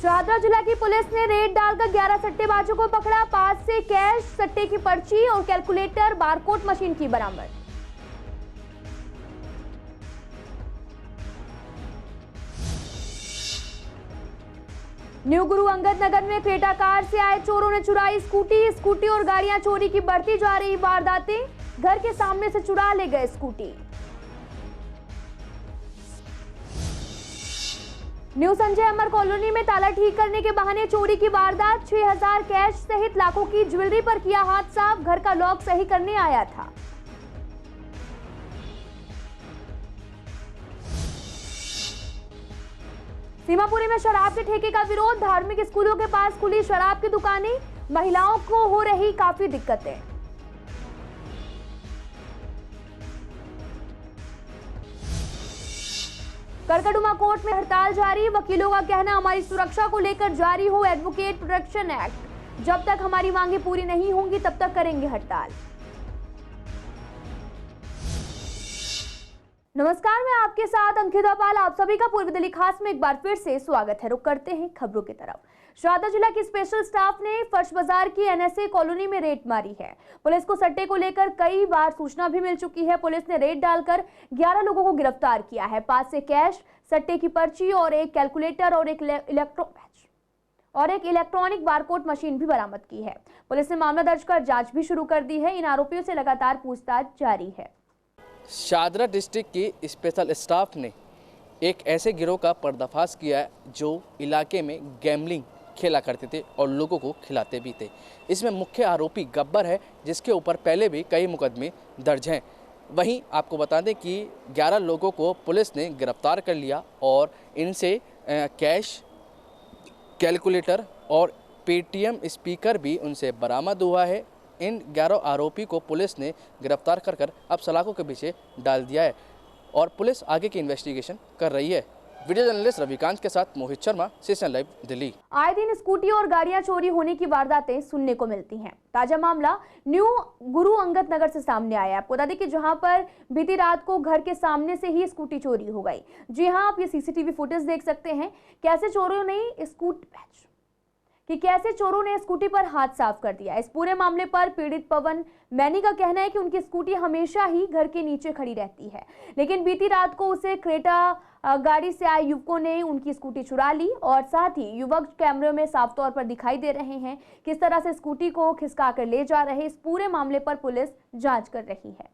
शाहदरा जिला की पुलिस ने रेड डालकर 11 सट्टेबाजों को पकड़ा। 5 से कैश, सट्टे की पर्ची और कैलकुलेटर, बारकोड मशीन की बरामद। न्यू गुरु अंगद नगर में क्रेटा कार से आए चोरों ने चुराई स्कूटी और गाड़ियां। चोरी की बढ़ती जा रही वारदातें, घर के सामने से चुरा ले गए स्कूटी। न्यू संजय अमर कॉलोनी में ताला ठीक करने के बहाने चोरी की वारदात। 6000 कैश सहित लाखों की ज्वेलरी पर किया हाथ साफ। घर का लॉक सही करने आया था। सीमापुरी में शराब के ठेके का विरोध। धार्मिक स्कूलों के पास खुली शराब की दुकानें, महिलाओं को हो रही काफी दिक्कतें। करकड़ुमा कोर्ट में हड़ताल जारी। वकीलों का कहना, हमारी सुरक्षा को लेकर जारी हो एडवोकेट प्रोटेक्शन एक्ट। जब तक हमारी मांगे पूरी नहीं होंगी तब तक करेंगे हड़ताल। नमस्कार, मैं आपके साथ अंकिता पाल। आप सभी का पूर्वी दिल्ली खास में एक बार फिर से स्वागत है। रुक करते हैं खबरों की तरफ। शाहदरा जिला की स्पेशल स्टाफ ने फर्श बाजार की एनएसए कॉलोनी में रेड मारी है। पुलिस को सट्टे को लेकर कई बार सूचना भी मिल चुकी है। पुलिस ने रेड डालकर 11 लोगों को गिरफ्तार किया है। 5 से कैश, सट्टे की पर्ची और एक कैलकुलेटर और एक इलेक्ट्रॉनिक बारकोड मशीन भी बरामद की है। पुलिस ने मामला दर्ज कर जांच भी शुरू कर दी है। इन आरोपियों से लगातार पूछताछ जारी है। शाहदरा डिस्ट्रिक्ट की स्पेशल स्टाफ ने एक ऐसे गिरोह का पर्दाफाश किया है जो इलाके में गैम्बलिंग खेला करते थे और लोगों को खिलाते भी थे। इसमें मुख्य आरोपी गब्बर है, जिसके ऊपर पहले भी कई मुकदमे दर्ज हैं। वहीं आपको बता दें कि 11 लोगों को पुलिस ने गिरफ्तार कर लिया और इनसे कैश, कैलकुलेटर और पेटीएम स्पीकर भी उनसे बरामद हुआ है। इन 11 आरोपी को पुलिस ने गिरफ्तार कर अब सलाखों के पीछे डाल दिया है और पुलिस आगे की इन्वेस्टिगेशन कर रही है। वीडियो जर्नलिस्ट रविकांत के साथ मोहित शर्मा, सीएसएन लाइव, दिल्ली। आए दिन स्कूटी और गाड़ियां चोरी होने की वारदातें सुनने को मिलती हैं। ताजा मामला न्यू गुरु अंगद नगर से सामने आया है। आपको बता दें कि जहां पर बीती रात को घर के सामने से ही स्कूटी चोरी हो गई। जी हां, आप ये सीसीटीवी फुटेज देख सकते हैं कैसे चोरों ने स्कूटी पर हाथ साफ कर दिया। इस पूरे मामले पर पीड़ित पवन मैनी का कहना है कि उनकी स्कूटी हमेशा ही घर के नीचे खड़ी रहती है, लेकिन बीती रात को उसे क्रेटा गाड़ी से आए युवकों ने उनकी स्कूटी चुरा ली और साथ ही युवक कैमरे में साफ तौर पर दिखाई दे रहे हैं किस तरह से स्कूटी को खिसका कर ले जा रहे। इस पूरे मामले पर पुलिस जांच कर रही है।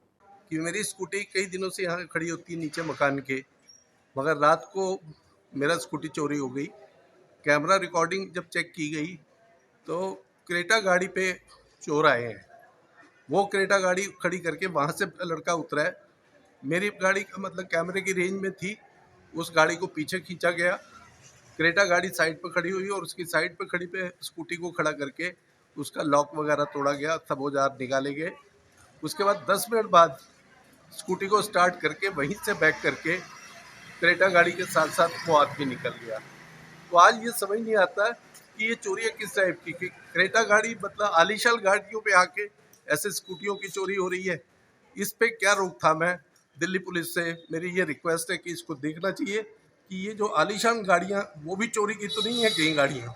कि मेरी स्कूटी कई दिनों से यहाँ खड़ी होती है नीचे मकान के, मगर रात को मेरा स्कूटी चोरी हो गई। कैमरा रिकॉर्डिंग जब चेक की गई तो क्रेटा गाड़ी पे चोर आए हैं। वो क्रेटा गाड़ी खड़ी करके वहाँ से लड़का उतरा है। मेरी गाड़ी का मतलब कैमरे की रेंज में थी, उस गाड़ी को पीछे खींचा गया। क्रेटा गाड़ी साइड पर खड़ी हुई और उसकी साइड पर खड़ी पे स्कूटी को खड़ा करके उसका लॉक वगैरह तोड़ा गया, सब औजार निकाले गए। उसके बाद 10 मिनट बाद स्कूटी को स्टार्ट करके वहीं से बैक करके क्रेटा गाड़ी के साथ साथ वो आदमी निकल गया। तो आज ये समझ नहीं आता कि ये चोरियाँ किस टाइप की, क्रेटा गाड़ी मतलब आलीशान गाड़ियों पे आके ऐसे स्कूटियों की चोरी हो रही है। इस पे क्या रोकथाम है? दिल्ली पुलिस से मेरी ये रिक्वेस्ट है कि इसको देखना चाहिए कि ये जो आलीशान गाड़ियाँ वो भी चोरी की तो नहीं है कई गाड़ियाँ।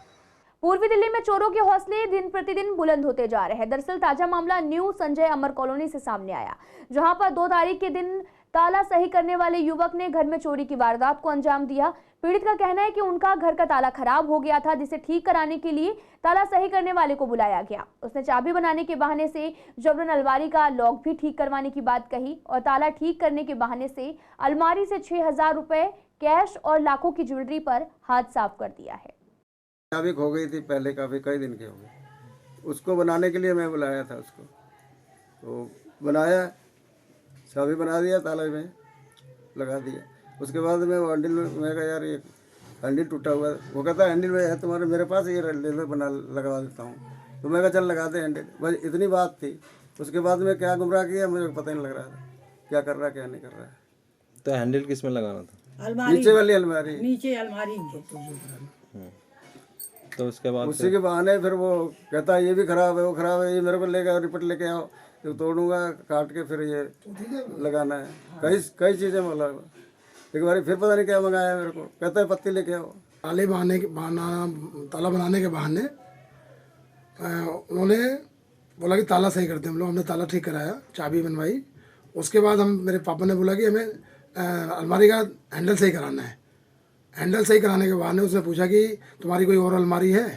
पूर्वी दिल्ली में चोरों के हौसले दिन प्रतिदिन बुलंद होते जा रहे हैं। दरअसल ताजा मामला न्यू संजय अमर कॉलोनी से सामने आया, जहां पर 2 तारीख के दिन ताला सही करने वाले युवक ने घर में चोरी की वारदात को अंजाम दिया। पीड़ित का कहना है कि उनका घर का ताला खराब हो गया था, जिसे ठीक कराने के लिए ताला सही करने वाले को बुलाया गया। उसने चाबी बनाने के बहाने से जबरन अलमारी का लॉक भी ठीक करवाने की बात कही और ताला ठीक करने के बहाने से अलमारी से 6000 रुपए कैश और लाखों की ज्वेलरी पर हाथ साफ कर दिया है। चाबी खो गई थी पहले, काफ़ी कई दिन के हो गए। उसको बनाने के लिए मैं बुलाया था उसको, तो बनाया, चाबी बना दिया, ताले में लगा दिया। उसके बाद मैं वो हैंडल में, मैं कहा यार ये हैंडल टूटा हुआ है। वो कहता है हैंडल में है तुम्हारे मेरे पास, ये ले बना लगवा देता हूँ। तो मैं कहा चल लगा दे हैंडल, बस इतनी बात थी। उसके बाद में क्या गुमराह किया मुझे पता नहीं लग रहा था क्या कर रहा है क्या नहीं कर रहा है। तो हैंडल किस में लगाना था? अलमारी, नीचे वाली अलमारी, नीचे अलमारी। तो उसके बाद उसी के बहाने फिर वो कहता है ये भी खराब है वो खराब है, ये मेरे को लेकर रिपोर्ट लेके आओ, तो तोड़ूंगा काट के फिर ये लगाना है। कई चीज़ें बोला। एक बार फिर पता नहीं क्या मंगाया मेरे को, कहता है पत्ती लेके आओ। ताला बनाने के बहाने उन्होंने बोला कि ताला सही करते हैं हम लोग। हमने ताला ठीक कराया, चाबी बनवाई। उसके बाद मेरे पापा ने बोला कि हमें अलमारी का हैंडल सही कराना है। हैंडल सही कराने के बहाने उसने पूछा कि तुम्हारी कोई और अलमारी है?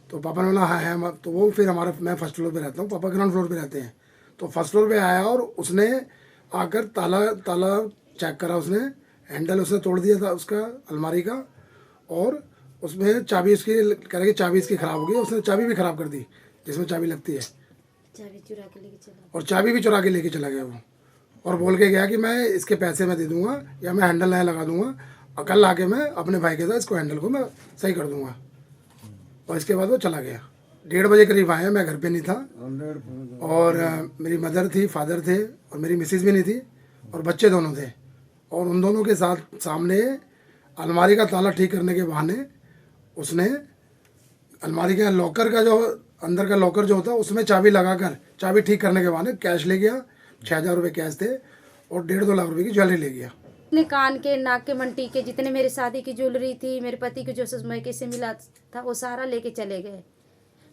तो पापा ने बोला हाँ है। तो वो फिर मैं फर्स्ट फ्लोर पे रहता हूँ, पापा ग्राउंड फ्लोर पे रहते हैं। तो फर्स्ट फ्लोर पे आया और उसने आकर ताला चेक करा। उसने हैंडल उसने तोड़ दिया था उसका अलमारी का, और उसमें चाबी उसकी कह रहा कि चाबी इसकी ख़राब हो गई। उसने चाबी भी ख़राब कर दी जिसमें चाबी लगती है, चाबी चुरा के लेके चला, और चाबी भी चुरा के लेके चला गया वो। और बोल के गया कि मैं इसके पैसे मैं दे दूंगा या मैं हैंडल नया लगा दूंगा, और कल आके मैं अपने भाई के साथ इसको हैंडल को मैं सही कर दूंगा। और इसके बाद वो चला गया। 1:30 बजे करीब आया, मैं घर पे नहीं था, और मेरी मदर थी, फादर थे, और मेरी मिसेज भी नहीं थी, और बच्चे दोनों थे। और उन दोनों के साथ सामने अलमारी का ताला ठीक करने के बहाने उसने अलमारी के लॉकर का जो अंदर का लॉकर जो होता है उसमें चाबी लगाकर चाबी ठीक करने के बहाने कैश ले गया। 6,000 रुपये कैश थे और 1.5-2 लाख रुपए की ज्वेलरी ले गया। अपने कान के, नाक के, मंटी के, जितने मेरे शादी की ज्वेलरी थी, मेरे पति को जो मैके से मिला था वो सारा लेके चले गए।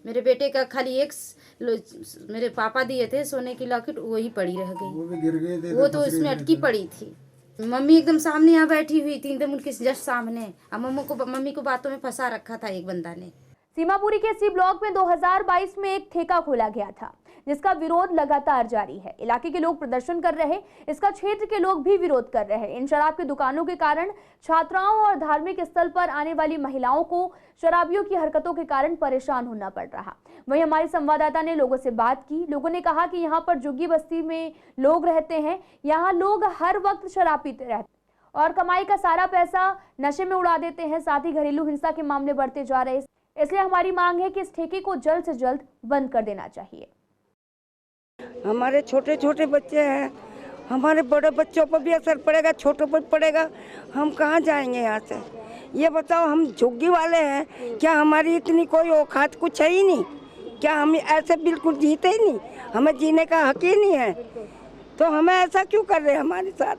मेरे बेटे का खाली एक मेरे पापा दिए थे सोने की लॉकेट, वही पड़ी रह गई। वो भी गिर गए थे, वो तो इसमें अटकी पड़ी थी। मम्मी एकदम सामने यहाँ बैठी हुई थी, एकदम उनके जस्ट सामने। अब मम्मी को बातों में फंसा रखा था एक बंदा ने। सीमापुरी के सी ब्लॉक में 2022 में एक ठेका खोला गया था, जिसका विरोध लगातार जारी है। इलाके के लोग प्रदर्शन कर रहे, इसका क्षेत्र के लोग भी विरोध कर रहे हैं। इन शराब की दुकानों के कारण छात्राओं और धार्मिक स्थल पर आने वाली महिलाओं को शराबियों की हरकतों के कारण परेशान होना पड़ रहा। वहीं हमारे संवाददाता ने लोगों से बात की। लोगों ने कहा कि यहाँ पर झुग्गी बस्ती में लोग रहते हैं, यहाँ लोग हर वक्त शराब पीते रहते और कमाई का सारा पैसा नशे में उड़ा देते हैं। साथ ही घरेलू हिंसा के मामले बढ़ते जा रहे हैं। इसलिए हमारी मांग है कि इस ठेके को जल्द से जल्द बंद कर देना चाहिए। हमारे छोटे छोटे बच्चे हैं, हमारे बड़े बच्चों पर भी असर पड़ेगा, छोटों पर पड़ेगा। हम कहाँ जाएंगे यहाँ से? ये बताओ, हम झुग्गी वाले हैं, क्या हमारी इतनी कोई औकात कुछ है ही नहीं? क्या हम ऐसे बिल्कुल जीते ही नहीं? हमें जीने का हक ही नहीं है, तो हमें ऐसा क्यों कर रहे हैं हमारे साथ?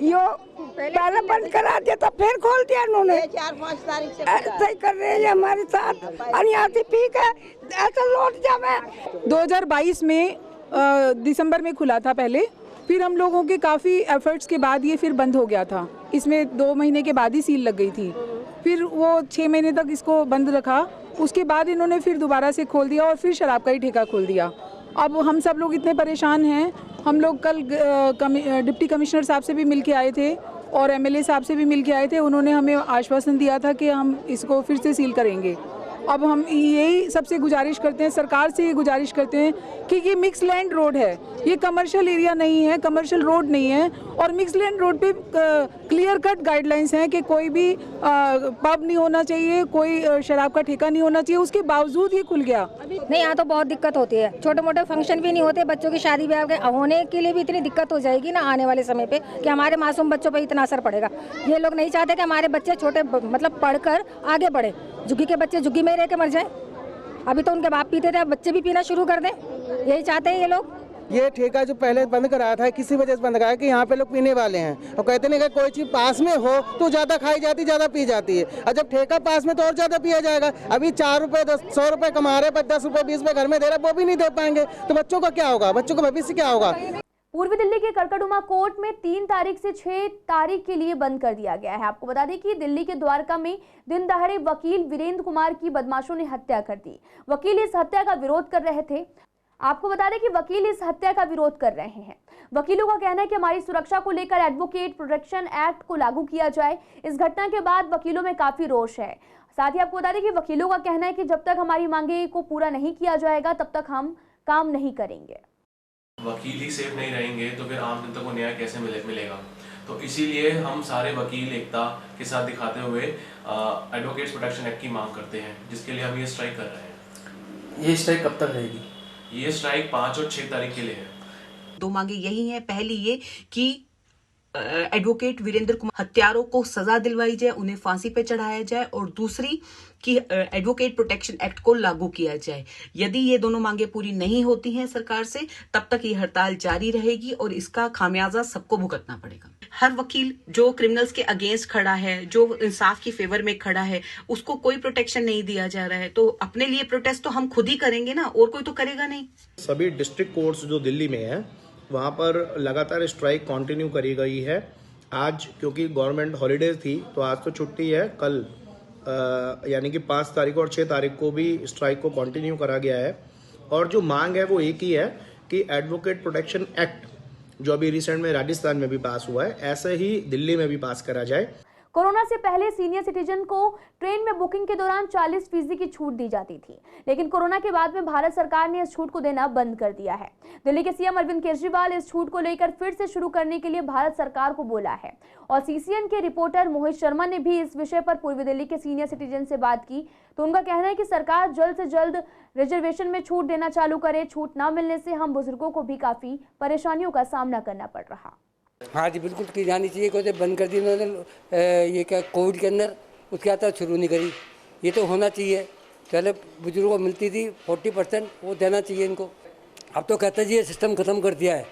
यो पहले बंद करा दिया था, फिर खोल दिया इन्होंने। 4-5 तारीख से ऐसा ही कर रहे हैं हमारे साथ। अनियाती पीक है, ऐसा लौट जावे। 2022 में दिसंबर में खुला था पहले, फिर हम लोगों के काफ़ी एफर्ट्स के बाद ये फिर बंद हो गया था। इसमें 2 महीने के बाद ही सील लग गई थी, फिर वो 6 महीने तक इसको बंद रखा। उसके बाद इन्होंने फिर दोबारा से खोल दिया और फिर शराब का ही ठेका खोल दिया। अब हम सब लोग इतने परेशान हैं। हम लोग कल डिप्टी कमिश्नर साहब से भी मिल के आए थे और एमएलए साहब से भी मिल के आए थे। उन्होंने हमें आश्वासन दिया था कि हम इसको फिर से सील करेंगे। अब हम यही सबसे गुजारिश करते हैं, सरकार से ये गुजारिश करते हैं कि ये मिक्स लैंड रोड है, ये कमर्शियल एरिया नहीं है, कमर्शियल रोड नहीं है। और मिक्स लैंड रोड पे क्लियर कट गाइडलाइंस हैं कि कोई भी पब नहीं होना चाहिए, कोई शराब का ठेका नहीं होना चाहिए। उसके बावजूद ये खुल गया। नहीं, यहाँ तो बहुत दिक्कत होती है। छोटे मोटे फंक्शन भी नहीं होते, बच्चों की शादी ब्याह होने के लिए भी इतनी दिक्कत हो जाएगी ना आने वाले समय पे कि हमारे मासूम बच्चों पर इतना असर पड़ेगा। ये लोग नहीं चाहते कि हमारे बच्चे छोटे मतलब पढ़कर आगे बढ़े। झुग्गी के बच्चे झुग्गी में रह के मर जाएं। अभी तो उनके बाप पीते थे, अब बच्चे भी पीना शुरू कर दें, यही चाहते हैं ये लोग। ये ठेका जो पहले बंद कराया था, किसी वजह से बंद कराया कि यहाँ पे लोग पीने वाले हैं, और कहते नहीं कि कोई चीज़ पास में हो तो ज़्यादा खाई जाती, ज़्यादा पी जाती है, और जब ठेका पास में तो और ज़्यादा पिया जाएगा। अभी 4 रुपये 100 रुपये कमा रहे, 10 रुपये 20 रुपये घर में दे रहे, वो भी नहीं दे पाएंगे, तो बच्चों का क्या होगा? बच्चों का भविष्य क्या होगा? पूर्वी दिल्ली के कड़कड़ुमा कोर्ट में 3 तारीख से 6 तारीख के लिए बंद कर दिया गया है। आपको बता दें कि दिल्ली के द्वारका में दिन दहाड़े वकील वीरेंद्र कुमार की बदमाशों ने हत्या कर दी। वकील इस हत्या का विरोध कर रहे थे। आपको बता दें कि वकील इस हत्या का विरोध कर रहे हैं। वकीलों का कहना है कि हमारी सुरक्षा को लेकर एडवोकेट प्रोटेक्शन एक्ट को लागू किया जाए। इस घटना के बाद वकीलों में काफी रोष है। साथ ही आपको बता दें कि वकीलों का कहना है कि जब तक हमारी मांगे को पूरा नहीं किया जाएगा तब तक हम काम नहीं करेंगे। वकील ही सेफ नहीं रहेंगे तो फिर आम जनता को न्याय कैसे मिलेगा? तो इसीलिए हम सारे वकील एकता के साथ दिखाते हुए एडवोकेट्स प्रोटेक्शन एक्ट की मांग करते हैं, जिसके लिए हम ये स्ट्राइक कर रहे हैं। ये स्ट्राइक कब तक रहेगी? ये स्ट्राइक 5 और 6 तारीख के लिए है। 2 मांगे यही हैं। पहली ये कि एडवोकेट वीरेंद्र कुमार हत्यारों को सजा दिलवाई जाए, उन्हें फांसी पे चढ़ाया जाए, और दूसरी कि एडवोकेट प्रोटेक्शन एक्ट को लागू किया जाए। यदि ये दोनों मांगे पूरी नहीं होती हैं सरकार से, तब तक ये हड़ताल जारी रहेगी और इसका खामियाजा सबको भुगतना पड़ेगा। हर वकील जो क्रिमिनल्स के अगेंस्ट खड़ा है, जो इंसाफ की फेवर में खड़ा है, उसको कोई प्रोटेक्शन नहीं दिया जा रहा है। तो अपने लिए प्रोटेस्ट तो हम खुद ही करेंगे ना, और कोई तो करेगा नहीं। सभी डिस्ट्रिक्ट कोर्ट्स जो दिल्ली में है वहाँ पर लगातार स्ट्राइक कंटिन्यू करी गई है। आज क्योंकि गवर्नमेंट हॉलीडेज थी तो आज तो छुट्टी है, कल यानी कि 5 तारीख और 6 तारीख को भी स्ट्राइक को कंटिन्यू करा गया है। और जो मांग है वो एक ही है कि एडवोकेट प्रोटेक्शन एक्ट जो अभी रिसेंट में राजस्थान में भी पास हुआ है, ऐसे ही दिल्ली में भी पास करा जाए। कोरोना से पहले सीनियर सिटीजन को ट्रेन में बुकिंग के दौरान 40% की छूट दी जाती थी, लेकिन कोरोना के बाद में भारत सरकार ने इस छूट को देना बंद कर दिया है। दिल्ली के सीएम अरविंद केजरीवाल इस छूट को लेकर फिर से शुरू करने के लिए भारत सरकार को बोला है और सीसीएन के रिपोर्टर मोहित शर्मा ने भी इस विषय पर पूर्वी दिल्ली के सीनियर सिटीजन से बात की तो उनका कहना है कि सरकार जल्द से जल्द रिजर्वेशन में छूट देना चालू करे। छूट न मिलने से हम बुजुर्गों को भी काफी परेशानियों का सामना करना पड़ रहा। हाँ जी, बिल्कुल की जानी चाहिए। क्योंकि बंद कर दी उन्होंने ये क्या कोविड के अंदर, उसके बाद शुरू नहीं करी। ये तो होना चाहिए। पहले बुजुर्गों को मिलती थी 40%, वो देना चाहिए इनको। अब तो कहते जी ये सिस्टम खत्म कर दिया है,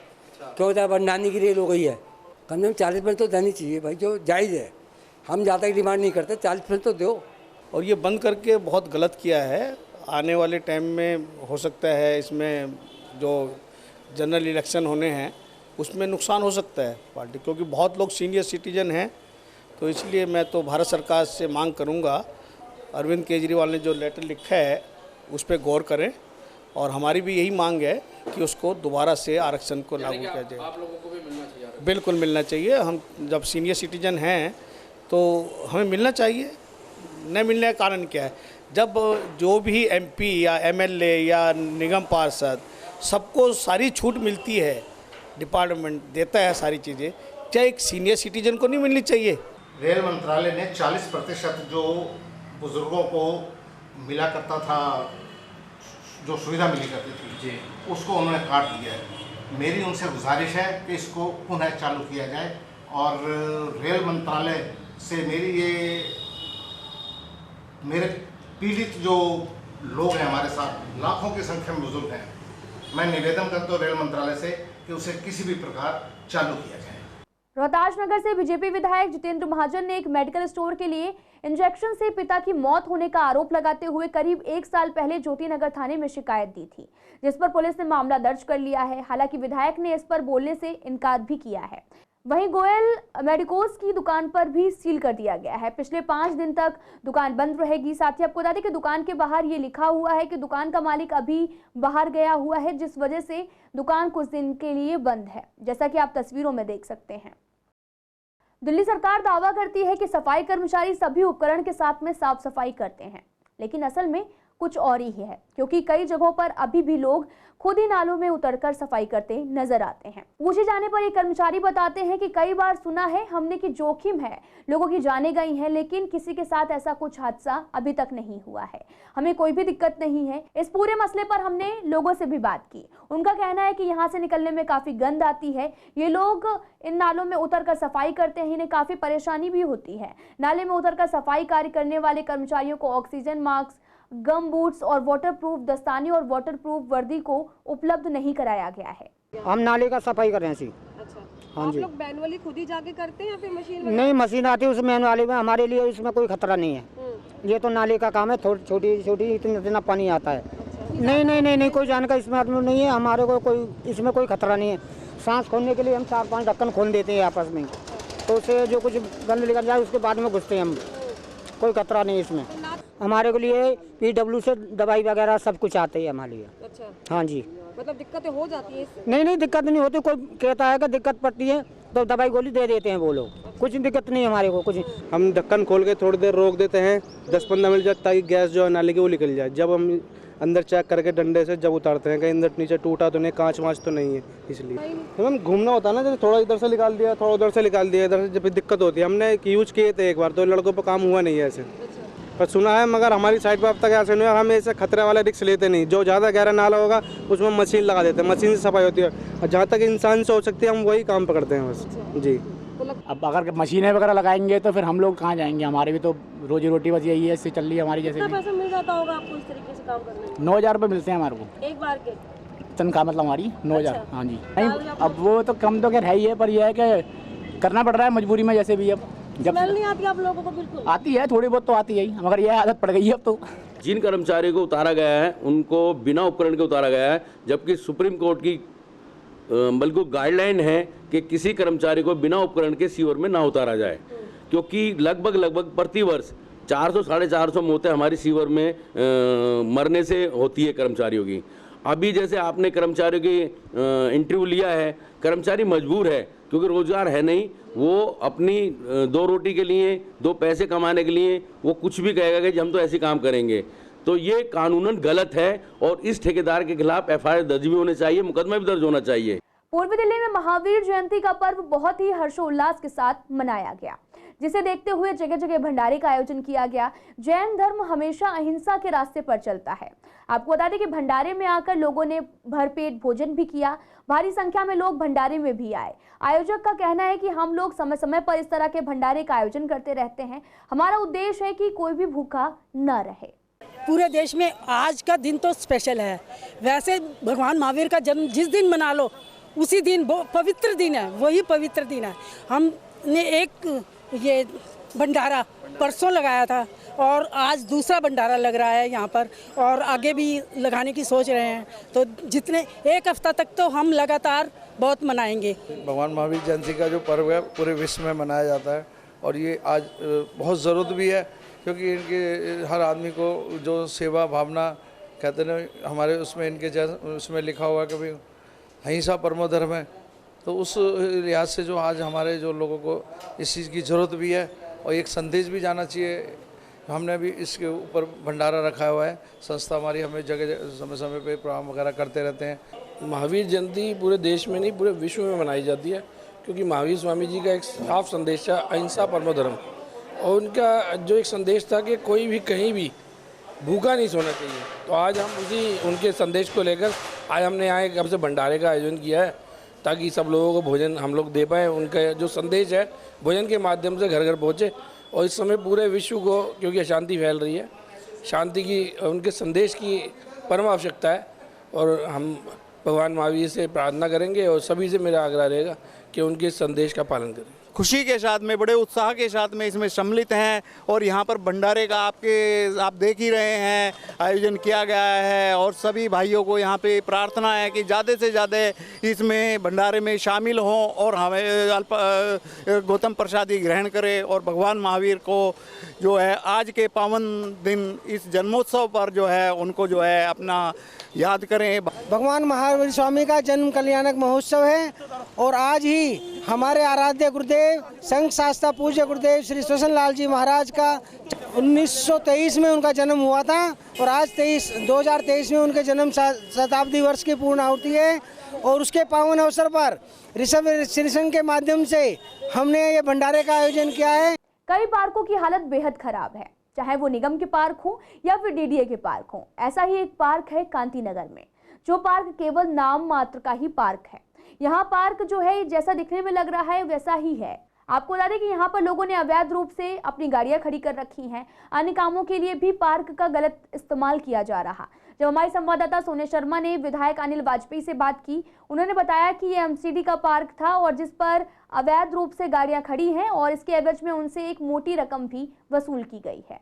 क्योंकि अब नानी की रेल हो गई है। कम से कम 40% तो देनी चाहिए भाई, जो जायज़ है। हम ज़्यादा की डिमांड नहीं करते, 40% तो दो। और ये बंद करके बहुत गलत किया है। आने वाले टाइम में हो सकता है इसमें जो जनरल इलेक्शन होने हैं उसमें नुकसान हो सकता है पार्टी, क्योंकि बहुत लोग सीनियर सिटीजन हैं। तो इसलिए मैं तो भारत सरकार से मांग करूंगा, अरविंद केजरीवाल ने जो लेटर लिखा है उस पर गौर करें। और हमारी भी यही मांग है कि उसको दोबारा से आरक्षण को लागू किया जाए। आप लोगों को भी मिलना चाहिए? बिल्कुल मिलना चाहिए। हम जब सीनियर सिटीजन हैं तो हमें मिलना चाहिए। न मिलने का कारण क्या है? जब जो भी एमपी या एमएलए या निगम पार्षद सबको सारी छूट मिलती है, डिपार्टमेंट देता है सारी चीज़ें, क्या एक सीनियर सिटीजन को नहीं मिलनी चाहिए? रेल मंत्रालय ने 40% जो बुजुर्गों को मिला करता था, जो सुविधा मिली करती थी जी, उसको उन्होंने काट दिया है। मेरी उनसे गुजारिश है कि इसको पुनः चालू किया जाए। और रेल मंत्रालय से मेरे पीड़ित जो लोग हैं हमारे साथ, लाखों की संख्या में बुजुर्ग हैं, मैं निवेदन करता हूँ रेल मंत्रालय से कि उसे किसी भी प्रकार चालू किया जाए। रोहतास नगर से बीजेपी विधायक जितेंद्र महाजन ने एक मेडिकल स्टोर के लिए इंजेक्शन से पिता की मौत होने का आरोप लगाते हुए करीब 1 साल पहले ज्योति नगर थाने में शिकायत दी थी, जिस पर पुलिस ने मामला दर्ज कर लिया है। हालांकि विधायक ने इस पर बोलने से इनकार भी किया है। वहीं गोयल मेडिकोज की दुकान पर भी सील कर दिया गया है। पिछले 5 दिन तक दुकान बंद रहेगी। साथ ही आपको बता दें कि दुकान के बाहर ये लिखा हुआ है कि दुकान का मालिक अभी बाहर गया हुआ है, जिस वजह से दुकान कुछ दिन के लिए बंद है, जैसा कि आप तस्वीरों में देख सकते हैं। दिल्ली सरकार दावा करती है कि सफाई कर्मचारी सभी उपकरण के साथ में साफ सफाई करते हैं, लेकिन असल में कुछ और ही है, क्योंकि कई जगहों पर अभी भी लोग खुद ही नालों में उतरकर सफाई करते नजर आते हैं। पूछे जाने पर एक कर्मचारी बताते हैं कि कई बार सुना है हमने कि जोखिम है, लोगों की जानें गई हैं, लेकिन किसी के साथ ऐसा कुछ हादसा अभी तक नहीं हुआ है। हमें कोई भी दिक्कत नहीं है। इस पूरे मसले पर हमने लोगों से भी बात की। उनका कहना है कि यहाँ से निकलने में काफी गंद आती है। ये लोग इन नालों में उतरकर सफाई करते हैं, इन्हें काफी परेशानी भी होती है। नाले में उतरकर सफाई कार्य करने वाले कर्मचारियों को ऑक्सीजन मास्क, गम बूट्स और वाटरप्रूफ दस्ताने और वाटरप्रूफ वर्दी को उपलब्ध नहीं कराया गया है। हम नाले का सफाई कर रहे हैं। अच्छा, हाँ जी। आप लोग मैनुअली खुद ही जाके करते हैं या फिर मशीन? नहीं, मशीन आती है उस मैनुअली में। हमारे लिए इसमें कोई खतरा नहीं है। ये तो नाले का काम है, छोटी छोटी इतना पानी आता है। नहीं, कोई जाने का इसमें नहीं है। हमारे को कोई इसमें कोई खतरा नहीं है। सांस खोलने के लिए हम 4-5 ढक्कन खोल देते हैं आपस में, तो उससे जो कुछ गंद निकल जाए उसके बाद में घुसते हैं हम। कोई खतरा नहीं इसमें। हमारे के लिए PW से दवाई वगैरह सब कुछ आते है हमारे लिए। अच्छा, हाँ जी। मतलब दिक्कतें हो जाती है इससे? नहीं, दिक्कत नहीं होती। कोई कहता है कि दिक्कत पड़ती है तो दवाई गोली दे देते हैं वो लोग। कुछ दिक्कत नहीं हमारे को कुछ। हम ढक्कन खोल के थोड़ी देर रोक देते हैं, 10-15 मिनट तक, ताकि गैस जो है नाले की वो निकल जाए। जब हम अंदर चेक करके डंडे से जब उतारते हैं कहीं अंदर नीचे टूटा तो नहीं, कांच वाँच तो नहीं है, इसलिए हम घूमना होता है ना। जैसे थोड़ा इधर से निकाल दिया, थोड़ा उधर से निकाल दिया, इधर से जब दिक्कत होती है। हमने यूज किए थे एक बार, तो लड़कों पर काम हुआ नहीं है ऐसे, पर सुना है। मगर हमारी साइड पर अब तक ऐसे नहीं है। हम ऐसे खतरे वाला रिस्क लेते नहीं। जो ज़्यादा गहरा नाला होगा उसमें मशीन लगा देते हैं, मशीन से सफाई होती है। और जहाँ तक इंसान से हो सकती है हम वही काम पकड़ते हैं बस जी। अब अगर मशीनें वगैरह लगाएंगे तो फिर हम लोग कहाँ जाएंगे? हमारे भी तो रोजी रोटी बस यही है, इससे चल रही है हमारी। जैसे कितना पैसा मिल जाता होगा आपको इस तरीके से काम करने में? 9,000 रुपये मिलते हैं हमारे को एक बार के तनख्वाह, मतलब हमारी 9,000। अच्छा। हाँ जी। नहीं, अब वो तो कम तो खैर है ही है, पर यह है कि करना पड़ रहा है मजबूरी में, जैसे भी अब जब स्मेल नहीं आती आप लोगों को? बिल्कुल आती है, थोड़ी बहुत तो आती है ही, मगर यह आदत पड़ गई है अब तो। जिन कर्मचारियों को उतारा गया है उनको बिना उपकरण के उतारा गया है, जबकि सुप्रीम कोर्ट की बल्कि गाइडलाइन है कि किसी कर्मचारी को बिना उपकरण के सीवर में ना उतारा जाए, क्योंकि लगभग प्रति वर्ष 400-450 मौतें हमारी सीवर में मरने से होती है कर्मचारियों की। अभी जैसे आपने कर्मचारियों की इंटरव्यू लिया है, कर्मचारी मजबूर है क्योंकि रोजगार है नहीं, वो अपनी 2 रोटी के लिए, 2 पैसे कमाने के लिए वो कुछ भी कहेगा कि हम तो ऐसे काम करेंगे। तो ये कानूनन गलत है और इस ठेकेदार के खिलाफ FIR दर्ज भी होने चाहिए, मुकदमा भी दर्ज होना चाहिए। पूर्वी दिल्ली में महावीर जयंती का पर्व बहुत ही हर्षोल्लास के साथ मनाया गया, जिसे देखते हुए जगह जगह भंडारे का आयोजन किया गया। जैन धर्म हमेशा अहिंसा के रास्ते पर चलता है। आपको बता दें कि भंडारे में आकर लोगों ने भरपेट भोजन भी किया। भारी संख्या में लोग भंडारे में भी आए। आयोजक का कहना है कि हम लोग समय समय पर इस तरह के भंडारे का आयोजन करते रहते हैं। हमारा उद्देश्य है कि कोई भी भूखा न रहे। पूरे देश में आज का दिन तो स्पेशल है। वैसे भगवान महावीर का जन्म जिस दिन मना लो उसी दिन वो पवित्र दिन है, वही पवित्र दिन है। हमने एक ये भंडारा परसों लगाया था और आज दूसरा भंडारा लग रहा है यहाँ पर, और आगे भी लगाने की सोच रहे हैं। तो जितने 1 हफ्ता तक तो हम लगातार बहुत मनाएंगे। भगवान महावीर जयंती का जो पर्व है पूरे विश्व में मनाया जाता है और ये आज बहुत ज़रूरत भी है, क्योंकि इनके हर आदमी को जो सेवा भावना कहते हैं हमारे उसमें इनके उसमें लिखा हुआ है कभी अहिंसा परमो धर्म है। तो उस लिहाज से जो आज हमारे जो लोगों को इस चीज़ की ज़रूरत भी है और एक संदेश भी जाना चाहिए। हमने भी इसके ऊपर भंडारा रखा हुआ है। संस्था हमारी हमें जगह समय समय पे प्रोग्राम वगैरह करते रहते हैं। महावीर जयंती पूरे देश में नहीं पूरे विश्व में मनाई जाती है, क्योंकि महावीर स्वामी जी का एक साफ संदेश है अहिंसा परमो धर्म, और उनका जो एक संदेश था कि कोई भी कहीं भी भूखा नहीं सोना चाहिए। तो आज हम उसी उनके संदेश को लेकर आज हमने यहाँ एक हमसे भंडारे का आयोजन किया है, ताकि सब लोगों को भोजन हम लोग दे पाएँ। उनका जो संदेश है भोजन के माध्यम से घर घर पहुँचे, और इस समय पूरे विश्व को, क्योंकि अशांति फैल रही है, शांति की उनके संदेश की परम आवश्यकता है। और हम भगवान महावीर से प्रार्थना करेंगे और सभी से मेरा आग्रह रहेगा कि उनके संदेश का पालन करें। खुशी के साथ में, बड़े उत्साह के साथ में इसमें सम्मिलित हैं। और यहाँ पर भंडारे का आप देख ही रहे हैं आयोजन किया गया है, और सभी भाइयों को यहाँ पे प्रार्थना है कि ज़्यादा से ज़्यादा इसमें भंडारे में शामिल हों और हमें गौतम प्रसादी ग्रहण करें, और भगवान महावीर को जो है आज के पावन दिन इस जन्मोत्सव पर जो है उनको जो है अपना याद करें। भगवान महावीर स्वामी का जन्म कल्याणक महोत्सव है और आज ही हमारे आराध्य गुरुदेव संघ शास्त्रा पूज्य गुरुदेव श्री स्वसन लाल जी महाराज का 1923 में उनका जन्म हुआ था, और आज 2023 में उनके जन्म शताब्दी वर्ष की पूर्ण आहुति है। और उसके पावन अवसर पर ऋषभ सिंह के माध्यम से हमने ये भंडारे का आयोजन किया है। कई पार्कों की हालत बेहद खराब है, चाहे वो निगम के पार्क हो या फिर DDA के पार्क हो। ऐसा ही एक पार्क है कांति नगर में, जो पार्क केवल नाम मात्र का ही पार्क है। यहाँ पार्क जो है जैसा दिखने में लग रहा है वैसा ही है। आपको बता दें कि यहाँ पर लोगों ने अवैध रूप से अपनी गाड़ियाँ खड़ी कर रखी हैं। अन्य कामों के लिए भी पार्क का गलत इस्तेमाल किया जा रहा। जब हमारे संवाददाता सोने शर्मा ने विधायक अनिल वाजपेयी से बात की, उन्होंने बताया कि ये MCD का पार्क था और जिस पर अवैध रूप से गाड़ियाँ खड़ी हैं, और इसके एवज में उनसे एक मोटी रकम भी वसूल की गई है।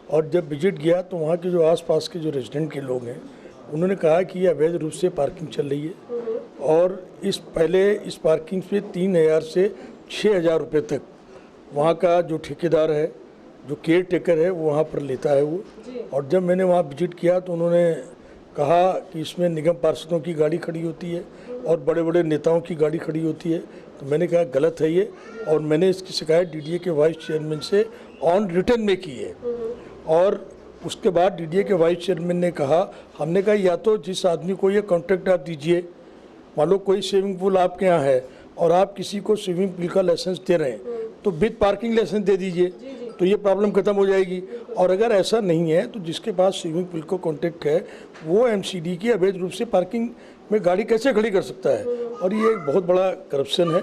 और जब विजिट गया तो वहाँ के जो आसपास के जो रेजिडेंट के लोग हैं उन्होंने कहा कि ये अवैध रूप से पार्किंग चल रही है, और इस पार्किंग पे 3000 से 6000 रुपये तक वहाँ का जो ठेकेदार है, जो केयर टेकर है, वो वहाँ पर लेता है वो। और जब मैंने वहाँ विजिट किया तो उन्होंने कहा कि इसमें निगम पार्षदों की गाड़ी खड़ी होती है और बड़े बड़े नेताओं की गाड़ी खड़ी होती है। तो मैंने कहा गलत है ये, और मैंने इसकी शिकायत DDA के वाइस चेयरमैन से ऑन रिटर्न में की है। और उसके बाद DDA के वाइस चेयरमैन ने कहा, हमने कहा या तो जिस आदमी को ये कॉन्ट्रैक्ट आप दीजिए, मान लो कोई स्विमिंग पूल आपके यहाँ है और आप किसी को स्विमिंग पूल का लाइसेंस दे रहे हैं तो विद पार्किंग लाइसेंस दे दीजिए, तो ये प्रॉब्लम खत्म हो जाएगी। और अगर ऐसा नहीं है तो जिसके पास स्विमिंग पूल को कॉन्ट्रैक्ट है वो MCD की अवैध रूप से पार्किंग में गाड़ी कैसे खड़ी कर सकता है। और ये एक बहुत बड़ा करप्शन है,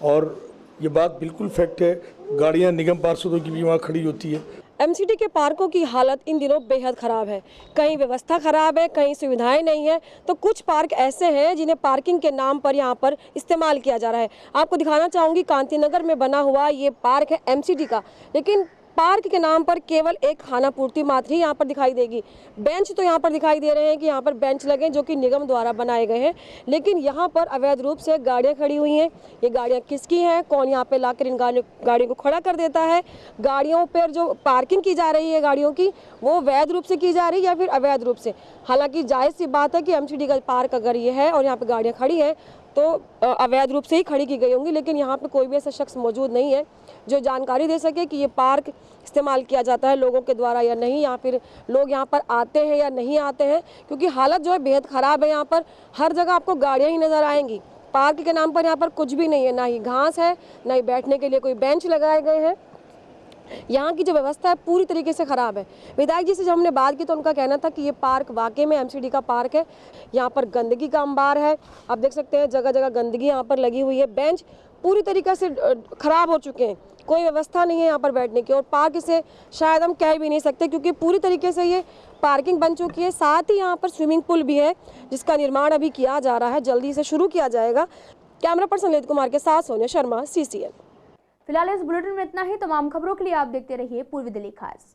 और ये बात बिल्कुल फैक्ट है। गाड़ियाँ निगम पार्षदों की भी वहाँ खड़ी होती है। एमसीडी के पार्कों की हालत इन दिनों बेहद ख़राब है। कहीं व्यवस्था ख़राब है, कहीं सुविधाएं नहीं है, तो कुछ पार्क ऐसे हैं जिन्हें पार्किंग के नाम पर यहाँ पर इस्तेमाल किया जा रहा है। आपको दिखाना चाहूँगी कांति नगर में बना हुआ ये पार्क है एमसीडी का, लेकिन पार्क के नाम पर केवल एक खाना पूर्ति मात्र ही यहाँ पर दिखाई देगी। बेंच तो यहाँ पर दिखाई दे रहे हैं कि यहाँ पर बेंच लगे जो कि निगम द्वारा बनाए गए हैं, लेकिन यहाँ पर अवैध रूप से गाड़ियाँ खड़ी हुई हैं। ये गाड़ियाँ किसकी हैं, कौन यहाँ पे लाकर इन गाड़ियों को खड़ा कर देता है? गाड़ियों पर जो पार्किंग की जा रही है गाड़ियों की, वो वैध रूप से की जा रही है या फिर अवैध रूप से? हालांकि जायज़ सी बात है कि एमसीडी का पार्क अगर ये है और यहाँ पर गाड़ियाँ खड़ी हैं तो अवैध रूप से ही खड़ी की गई होंगी, लेकिन यहाँ पे कोई भी ऐसा शख्स मौजूद नहीं है जो जानकारी दे सके कि ये पार्क इस्तेमाल किया जाता है लोगों के द्वारा या नहीं, या फिर लोग यहाँ पर आते हैं या नहीं आते हैं, क्योंकि हालत जो है बेहद ख़राब है। यहाँ पर हर जगह आपको गाड़ियाँ ही नज़र आएंगी। पार्क के नाम पर यहाँ पर कुछ भी नहीं है, ना ही घास है, ना ही बैठने के लिए कोई बेंच लगाए गए हैं। यहाँ की जो व्यवस्था है पूरी तरीके से ख़राब है। विधायक जी से जब हमने बात की तो उनका कहना था कि ये पार्क वाकई में एमसीडी का पार्क है। यहाँ पर गंदगी का अंबार है, आप देख सकते हैं जगह जगह गंदगी यहाँ पर लगी हुई है। बेंच पूरी तरीके से ख़राब हो चुके हैं, कोई व्यवस्था नहीं है यहाँ पर बैठने की, और पार्क इसे शायद हम कह भी नहीं सकते क्योंकि पूरी तरीके से ये पार्किंग बन चुकी है। साथ ही यहाँ पर स्विमिंग पूल भी है जिसका निर्माण अभी किया जा रहा है, जल्दी से शुरू किया जाएगा। कैमरा पर्सन ललित कुमार के साथ सोनिया शर्मा, CCN। फिलहाल इस बुलेटिन में इतना ही। तमाम खबरों के लिए आप देखते रहिए पूर्वी दिल्ली खास।